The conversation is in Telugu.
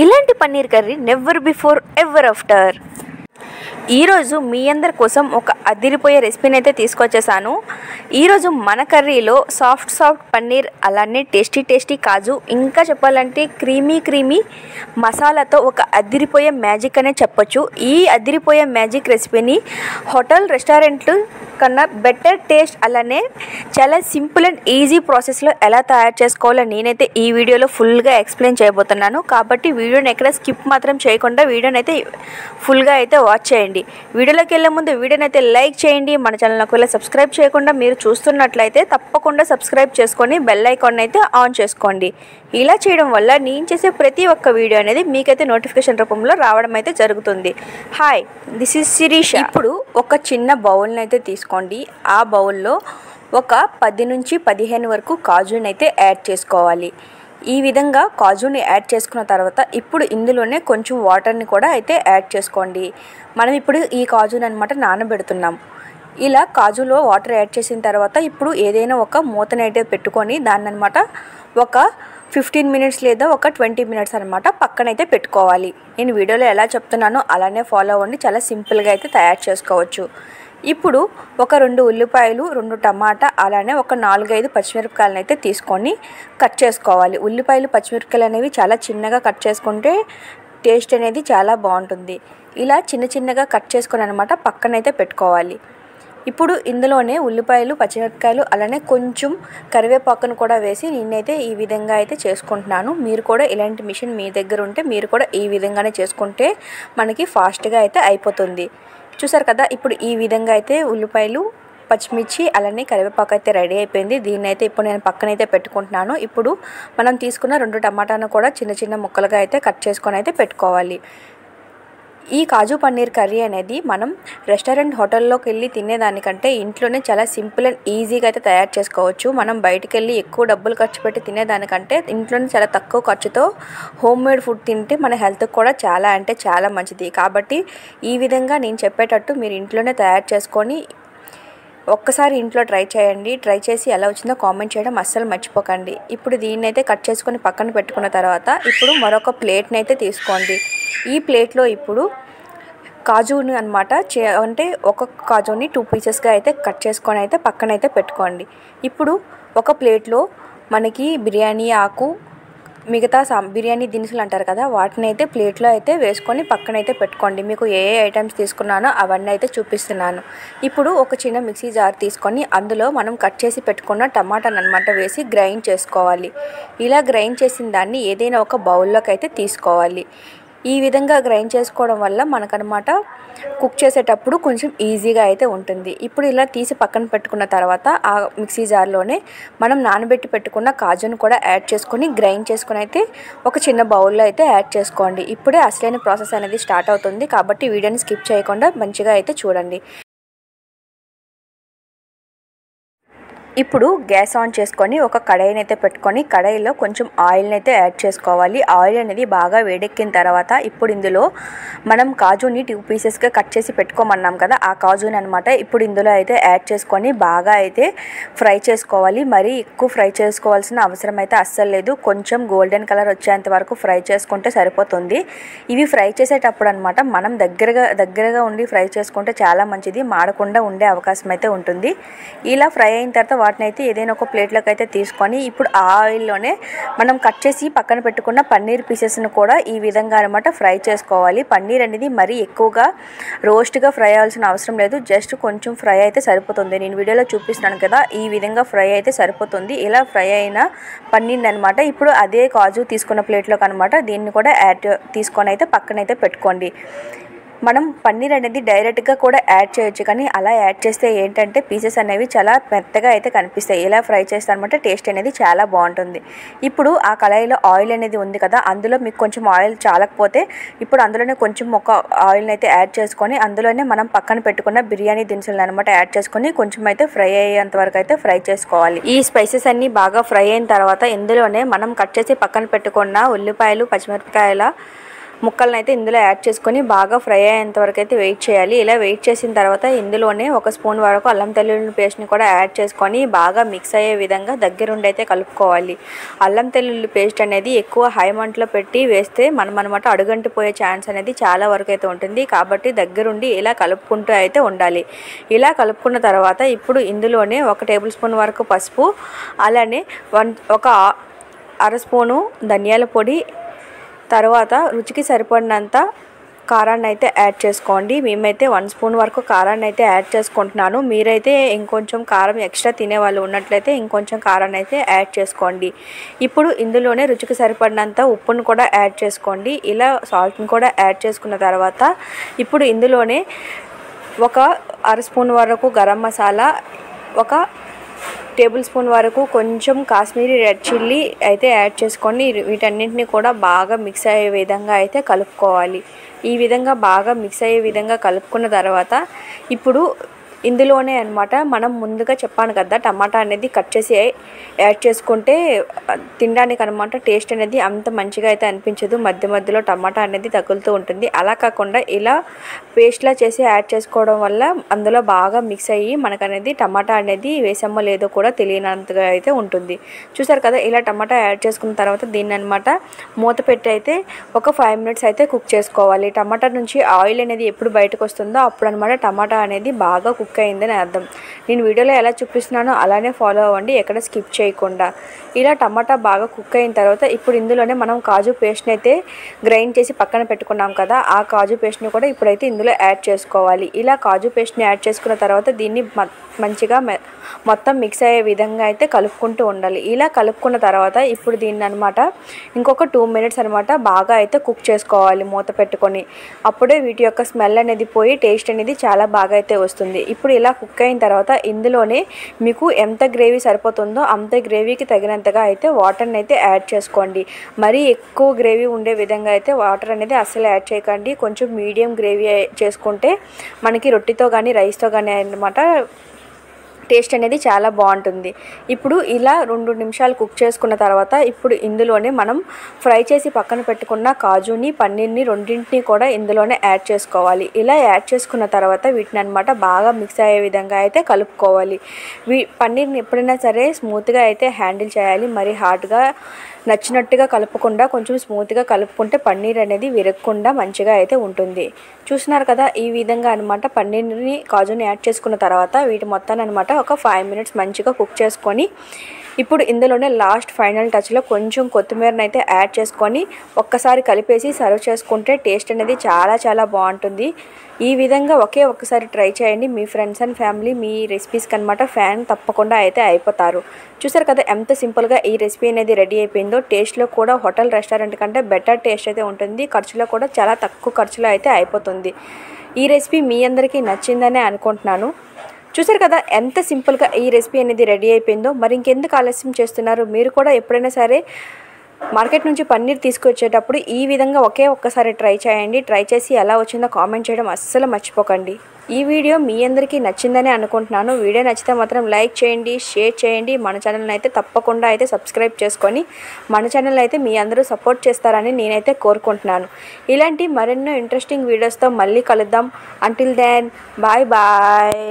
ఇలాంటి paneer curry never before ever after. ఈరోజు మీ అందరి కోసం ఒక అదిరిపోయే రెసిపీని అయితే తీసుకొచ్చేసాను. ఈరోజు మన కర్రీలో సాఫ్ట్ పన్నీర్, అలానే టేస్టీ కాజు, ఇంకా చెప్పాలంటే క్రీమీ మసాలాతో ఒక అదిరిపోయే మ్యాజిక్ అనే చెప్పొచ్చు. ఈ అదిరిపోయే మ్యాజిక్ రెసిపీని హోటల్ రెస్టారెంట్లు కన్నా బెటర్ టేస్ట్, అలానే చాలా సింపుల్ అండ్ ఈజీ ప్రాసెస్లో ఎలా తయారు చేసుకోవాలో నేనైతే ఈ వీడియోలో ఫుల్గా ఎక్స్ప్లెయిన్ చేయబోతున్నాను. కాబట్టి వీడియోని ఎక్కడ స్కిప్ మాత్రం చేయకుండా వీడియోని అయితే ఫుల్గా అయితే వాచ్ చేయండి. వీడియోలోకి వెళ్ళే ముందు వీడియోని అయితే లైక్ చేయండి. మన ఛానల్ ఒకవేళ సబ్స్క్రైబ్ చేయకుండా మీరు చూస్తున్నట్లయితే తప్పకుండా సబ్స్క్రైబ్ చేసుకొని బెల్ ఐకాన్ అయితే ఆన్ చేసుకోండి. ఇలా చేయడం వల్ల నేను చేసే ప్రతి ఒక్క వీడియో అనేది మీకైతే నోటిఫికేషన్ రూపంలో రావడం అయితే జరుగుతుంది. Hi, this is Shirisha. ఇప్పుడు ఒక చిన్న బౌల్ని అయితే తీసుకోండి. ఆ బౌల్లో ఒక 10 నుంచి 15 వరకు కాజుని అయితే యాడ్ చేసుకోవాలి. ఈ విధంగా కాజుని యాడ్ చేసుకున్న తర్వాత ఇప్పుడు ఇందులోనే కొంచెం వాటర్ని కూడా అయితే యాడ్ చేసుకోండి. మనం ఇప్పుడు ఈ కాజుని అనమాట నానబెడుతున్నాం. ఇలా కాజులో వాటర్ యాడ్ చేసిన తర్వాత ఇప్పుడు ఏదైనా ఒక మూతని అయితే పెట్టుకొని దాన్ని అనమాట ఒక 15 మినిట్స్ లేదా ఒక 20 మినిట్స్ అనమాట పక్కనైతే పెట్టుకోవాలి. నేను వీడియోలో ఎలా చెప్తున్నానో అలానే ఫాలో అవ్వండి. చాలా సింపుల్గా అయితే తయారు చేసుకోవచ్చు. ఇప్పుడు ఒక 2 ఉల్లిపాయలు, 2 టమాటా, అలానే ఒక 4-5 పచ్చిమిరపకాయలను అయితే తీసుకొని కట్ చేసుకోవాలి. ఉల్లిపాయలు, పచ్చిమిరపకాయలు అనేవి చాలా చిన్నగా కట్ చేసుకుంటే టేస్ట్ అనేది చాలా బాగుంటుంది. ఇలా చిన్నగా కట్ చేసుకొని అనమాట పక్కనైతే పెట్టుకోవాలి. ఇప్పుడు ఇందులోనే ఉల్లిపాయలు, పచ్చిమిరపకాయలు, అలానే కొంచెం కరివేపాకును కూడా వేసి నేనైతే ఈ విధంగా అయితే చేసుకుంటున్నాను. మీరు కూడా ఇలాంటి మిషన్ మీ దగ్గర ఉంటే మీరు కూడా ఈ విధంగానే చేసుకుంటే మనకి ఫాస్ట్గా అయితే అయిపోతుంది. చూసారు కదా, ఇప్పుడు ఈ విధంగా అయితే ఉల్లిపాయలు, పచ్చిమిర్చి, అలానే కరివేపాకు అయితే రెడీ అయిపోయింది. దీన్ని అయితే ఇప్పుడు నేను పక్కనైతే పెట్టుకుంటున్నాను. ఇప్పుడు మనం తీసుకున్న 2 టమాటాను కూడా చిన్న ముక్కలుగా అయితే కట్ చేసుకొని అయితే పెట్టుకోవాలి. ఈ కాజు పన్నీర్ కర్రీ అనేది మనం రెస్టారెంట్, హోటల్లోకి వెళ్ళి తినేదానికంటే ఇంట్లోనే చాలా సింపుల్ అండ్ ఈజీగా అయితే తయారు చేసుకోవచ్చు. మనం బయటికి వెళ్ళి ఎక్కువ డబ్బులు ఖర్చు పెట్టి తినేదానికంటే ఇంట్లోనే చాలా తక్కువ ఖర్చుతో హోమ్ మేడ్ ఫుడ్ తింటే మన హెల్త్కి కూడా చాలా అంటే చాలా మంచిది. కాబట్టి ఈ విధంగా నేను చెప్పేటట్టు మీరు ఇంట్లోనే తయారు చేసుకొని ఒక్కసారి ఇంట్లో ట్రై చేయండి. ట్రై చేసి ఎలా వచ్చిందో కామెంట్ చేయడం అస్సలు మర్చిపోకండి. ఇప్పుడు దీన్ని అయితే కట్ చేసుకొని పక్కన పెట్టుకున్న తర్వాత ఇప్పుడు మరొక ప్లేట్ని అయితే తీసుకోండి. ఈ ప్లేట్లో ఇప్పుడు కాజుని అనమాట అంటే ఒక్కొక్క కాజుని 2 పీసెస్గా అయితే కట్ చేసుకొని అయితే పక్కనైతే పెట్టుకోండి. ఇప్పుడు ఒక ప్లేట్లో మనకి బిర్యానీ ఆకు, మిగతా బిర్యానీ దినుసులు అంటారు కదా, వాటిని అయితే ప్లేట్లో అయితే వేసుకొని పక్కనైతే పెట్టుకోండి. మీకు ఏ ఐటమ్స్ తీసుకున్నానో అవన్నీ అయితే చూపిస్తున్నాను. ఇప్పుడు ఒక చిన్న మిక్సీ జార్ తీసుకొని అందులో మనం కట్ చేసి పెట్టుకున్న టమాటాను అనమాట వేసి గ్రైండ్ చేసుకోవాలి. ఇలా గ్రైండ్ చేసిన దాన్ని ఏదైనా ఒక బౌల్లోకి అయితే తీసుకోవాలి. ఈ విధంగా గ్రైండ్ చేసుకోవడం వల్ల మనకనమాట కుక్ చేసేటప్పుడు కొంచెం ఈజీగా అయితే ఉంటుంది. ఇప్పుడు ఇలా తీసి పక్కన పెట్టుకున్న తర్వాత ఆ మిక్సీ జార్లోనే మనం నానబెట్టి పెట్టుకున్న కాజును కూడా యాడ్ చేసుకొని గ్రైండ్ చేసుకొని అయితే ఒక చిన్న బౌల్లో అయితే యాడ్ చేసుకోండి. ఇప్పుడే అసలైన ప్రాసెస్ అనేది స్టార్ట్ అవుతుంది. కాబట్టి వీడియోని స్కిప్ చేయకుండా మంచిగా అయితే చూడండి. ఇప్పుడు గ్యాస్ ఆన్ చేసుకొని ఒక కడాయిని అయితే పెట్టుకొని కడాయిలో కొంచెం ఆయిల్ని అయితే యాడ్ చేసుకోవాలి. ఆయిల్ అనేది బాగా వేడెక్కిన తర్వాత ఇప్పుడు ఇందులో మనం కాజుని 2 పీసెస్గా కట్ చేసి పెట్టుకోమన్నాం కదా, ఆ కాజుని అనమాట ఇప్పుడు ఇందులో అయితే యాడ్ చేసుకొని బాగా అయితే ఫ్రై చేసుకోవాలి. మరీ ఎక్కువ ఫ్రై చేసుకోవాల్సిన అవసరం అయితే అస్సలు లేదు. కొంచెం గోల్డెన్ కలర్ వచ్చేంత వరకు ఫ్రై చేసుకుంటే సరిపోతుంది. ఇవి ఫ్రై చేసేటప్పుడు అనమాట మనం దగ్గరగా ఉండి ఫ్రై చేసుకుంటే చాలా మంచిది. మాడకుండా ఉండే అవకాశం అయితే ఉంటుంది. ఇలా ఫ్రై అయిన తర్వాత వాటిని అయితే ఏదైనా ఒక ప్లేట్లోకి అయితే తీసుకొని ఇప్పుడు ఆ ఆయిల్లోనే మనం కట్ చేసి పక్కన పెట్టుకున్న పన్నీర్ పీసెస్ను కూడా ఈ విధంగా అనమాట ఫ్రై చేసుకోవాలి. పన్నీర్ అనేది మరీ ఎక్కువగా రోస్ట్గా ఫ్రై అవ్వాల్సిన అవసరం లేదు. జస్ట్ కొంచెం ఫ్రై అయితే సరిపోతుంది. నేను వీడియోలో చూపిస్తున్నాను కదా, ఈ విధంగా ఫ్రై అయితే సరిపోతుంది. ఇలా ఫ్రై అయిన పన్నీర్ అనమాట ఇప్పుడు అదే కాజు తీసుకున్న ప్లేట్లోకి అనమాట దీన్ని కూడా తీసుకొని అయితే పక్కనైతే పెట్టుకోండి. మనం పన్నీర్ అనేది డైరెక్ట్గా కూడా యాడ్ చేయొచ్చు, కానీ అలా యాడ్ చేస్తే ఏంటంటే పీసెస్ అనేవి చాలా మెత్తగా అయితే కనిపిస్తాయి. ఇలా ఫ్రై చేస్తే అనమాట టేస్ట్ అనేది చాలా బాగుంటుంది. ఇప్పుడు ఆ కళాయిలో ఆయిల్ అనేది ఉంది కదా, అందులో మీకు కొంచెం ఆయిల్ చాలకపోతే ఇప్పుడు అందులోనే కొంచెం ఒక ఆయిల్ని అయితే యాడ్ చేసుకొని అందులోనే మనం పక్కన పెట్టుకున్న బిర్యానీ దినుసులను అనమాట యాడ్ చేసుకొని కొంచెం అయితే ఫ్రై అయ్యేంత వరకు అయితే ఫ్రై చేసుకోవాలి. ఈ స్పైసెస్ అన్నీ బాగా ఫ్రై అయిన తర్వాత ఇందులోనే మనం కట్ చేసి పక్కన పెట్టుకున్న ఉల్లిపాయలు, పచ్చిమిరపకాయల ముక్కలను అయితే ఇందులో యాడ్ చేసుకొని బాగా ఫ్రై అయ్యేంత వరకు అయితే వెయిట్ చేయాలి. ఇలా వెయిట్ చేసిన తర్వాత ఇందులోనే 1 స్పూన్ వరకు అల్లం వెల్లుల్లి పేస్ట్ని కూడా యాడ్ చేసుకొని బాగా మిక్స్ అయ్యే విధంగా దగ్గరుండి అయితే కలుపుకోవాలి. అల్లం వెల్లుల్లి పేస్ట్ అనేది ఎక్కువ హై మంటలో పెట్టి వేస్తే మనమనమాట అడుగంటిపోయే ఛాన్స్ అనేది చాలా వరకు అయితే ఉంటుంది. కాబట్టి దగ్గరుండి ఇలా కలుపుకుంటూ అయితే ఉండాలి. ఇలా కలుపుకున్న తర్వాత ఇప్పుడు ఇందులోనే 1 టేబుల్ స్పూన్ వరకు పసుపు, అలానే 1 అర స్పూను ధనియాల పొడి, తర్వాత రుచికి సరిపడినంత కారాన్ని అయితే యాడ్ చేసుకోండి. మేమైతే 1 స్పూన్ వరకు కారాన్ని అయితే యాడ్ చేసుకుంటున్నాను. మీరైతే ఇంకొంచెం కారం ఎక్స్ట్రా తినేవాళ్ళు ఉన్నట్లయితే ఇంకొంచెం కారాన్ని అయితే యాడ్ చేసుకోండి. ఇప్పుడు ఇందులోనే రుచికి సరిపడినంత ఉప్పును కూడా యాడ్ చేసుకోండి. ఇలా సాల్ట్ని కూడా యాడ్ చేసుకున్న తర్వాత ఇప్పుడు ఇందులోనే 1 అర స్పూన్ వరకు గరం మసాలా, 1 టేబుల్ స్పూన్ వరకు కొంచెం కాశ్మీరీ రెడ్ చిల్లీ అయితే యాడ్ చేసుకొని వీటన్నింటినీ కూడా బాగా మిక్స్ అయ్యే విధంగా అయితే కలుపుకోవాలి. ఈ విధంగా బాగా మిక్స్ అయ్యే విధంగా కలుపుకున్న తర్వాత ఇప్పుడు ఇందులోనే అనమాట మనం ముందుగా చెప్పాను కదా టమాటా అనేది కట్ చేసి యాడ్ చేసుకుంటే తినడానికి అనమాట టేస్ట్ అనేది అంత మంచిగా అయితే అనిపించదు. మధ్య మధ్యలో టమాటా అనేది తగులుతూ ఉంటుంది. అలా కాకుండా ఇలా పేస్ట్లా చేసి యాడ్ చేసుకోవడం వల్ల అందులో బాగా మిక్స్ అయ్యి మనకనేది టమాటా అనేది వేసామో లేదో కూడా తెలియనంతగా అయితే ఉంటుంది. చూసారు కదా, ఇలా టమాటా యాడ్ చేసుకున్న తర్వాత దీన్ని అనమాట మూత పెట్టి అయితే ఒక 5 మినిట్స్ అయితే కుక్ చేసుకోవాలి. టమాటా నుంచి ఆయిల్ అనేది ఎప్పుడు బయటకు వస్తుందో అప్పుడు అనమాట టమాటా అనేది బాగా కుక్ అయిందని అర్థం. నేను వీడియోలో ఎలా చూపిస్తున్నానో అలానే ఫాలో అవ్వండి, ఎక్కడ స్కిప్ చేయకుండా. ఇలా టమాటా బాగా కుక్ అయిన తర్వాత ఇప్పుడు ఇందులోనే మనం కాజు పేస్ట్ని అయితే గ్రైండ్ చేసి పక్కన పెట్టుకున్నాం కదా, ఆ కాజు పేస్ట్ని కూడా ఇప్పుడైతే ఇందులో యాడ్ చేసుకోవాలి. ఇలా కాజు పేస్ట్ని యాడ్ చేసుకున్న తర్వాత దీన్ని మంచిగా మొత్తం మిక్స్ అయ్యే విధంగా అయితే కలుపుకుంటూ ఉండాలి. ఇలా కలుపుకున్న తర్వాత ఇప్పుడు దీన్ని అనమాట ఇంకొక 2 మినిట్స్ అనమాట బాగా అయితే కుక్ చేసుకోవాలి మూత పెట్టుకొని. అప్పుడే వీటి యొక్క స్మెల్ అనేది పోయి టేస్ట్ అనేది చాలా బాగా అయితే వస్తుంది. ఇప్పుడు ఇలా కుక్ అయిన తర్వాత ఇందులోనే మీకు ఎంత గ్రేవీ సరిపోతుందో అంత గ్రేవీకి తగినంతగా అయితే వాటర్ని అయితే యాడ్ చేసుకోండి. మరీ ఎక్కువ గ్రేవీ ఉండే విధంగా అయితే వాటర్ అనేది అస్సలు యాడ్ చేయకండి. కొంచెం మీడియం గ్రేవీ చేసుకుంటే మనకి రొట్టెతో కానీ రైస్తో కానీ అన్నమాట టేస్ట్ అనేది చాలా బాగుంటుంది. ఇప్పుడు ఇలా 2 నిమిషాలు కుక్ చేసుకున్న తర్వాత ఇప్పుడు ఇందులోనే మనం ఫ్రై చేసి పక్కన పెట్టుకున్న కాజుని, పన్నీర్ని రెండింటిని కూడా ఇందులోనే యాడ్ చేసుకోవాలి. ఇలా యాడ్ చేసుకున్న తర్వాత వీటిని అనమాట బాగా మిక్స్ అయ్యే విధంగా అయితే కలుపుకోవాలి. పన్నీర్ని ఎప్పుడైనా సరే స్మూత్గా అయితే హ్యాండిల్ చేయాలి. మరి హార్డ్గా నచ్చినట్టుగా కలుపుకుండా కొంచెం స్మూత్గా కలుపుకుంటే పన్నీర్ అనేది విరగకుండా మంచిగా అయితే ఉంటుంది. చూస్తున్నారు కదా, ఈ విధంగా అనమాట పన్నీర్ని కాజుని యాడ్ చేసుకున్న తర్వాత వీటి మొత్తాన్ని అనమాట ఒక 5 మినిట్స్ మంచిగా కుక్ చేసుకొని ఇప్పుడు ఇందులోనే లాస్ట్ ఫైనల్ టచ్లో కొంచెం కొత్తిమీరని అయితే యాడ్ చేసుకొని ఒక్కసారి కలిపేసి సర్వ్ చేసుకుంటే టేస్ట్ అనేది చాలా చాలా బాగుంటుంది. ఈ విధంగా ఒక్కసారి ట్రై చేయండి. మీ ఫ్రెండ్స్ అండ్ ఫ్యామిలీ మీ రెసిపీస్కి అనమాట ఫ్యాన్ తప్పకుండా అయితే అయిపోతారు. చూసారు కదా ఎంత సింపుల్గా ఈ రెసిపీ అనేది రెడీ అయిపోయిందో. టేస్ట్లో కూడా హోటల్ రెస్టారెంట్ కంటే బెటర్ టేస్ట్ అయితే ఉంటుంది. ఖర్చులో కూడా చాలా తక్కువ ఖర్చులో అయితే అయిపోతుంది. ఈ రెసిపీ మీ అందరికీ నచ్చిందనే అనుకుంటున్నాను. చూసారు కదా ఎంత సింపుల్గా ఈ రెసిపీ అనేది రెడీ అయిపోయిందో. మరి ఇంకెందుకు ఆలస్యం చేస్తున్నారు? మీరు కూడా ఎప్పుడైనా సరే మార్కెట్ నుంచి పన్నీర్ తీసుకొచ్చేటప్పుడు ఈ విధంగా ఒక్కసారి ట్రై చేయండి. ట్రై చేసి ఎలా వచ్చిందో కామెంట్ చేయడం అస్సలు మర్చిపోకండి. ఈ వీడియో మీ అందరికీ నచ్చిందని అనుకుంటున్నాను. వీడియో నచ్చితే మాత్రం లైక్ చేయండి, షేర్ చేయండి. మన ఛానల్ని అయితే తప్పకుండా అయితే సబ్స్క్రైబ్ చేసుకొని మన ఛానల్ అయితే మీ అందరూ సపోర్ట్ చేస్తారని నేనైతే కోరుకుంటున్నాను. ఇలాంటి మరెన్నో ఇంట్రెస్టింగ్ వీడియోస్తో మళ్ళీ కలుద్దాం. Until then bye bye.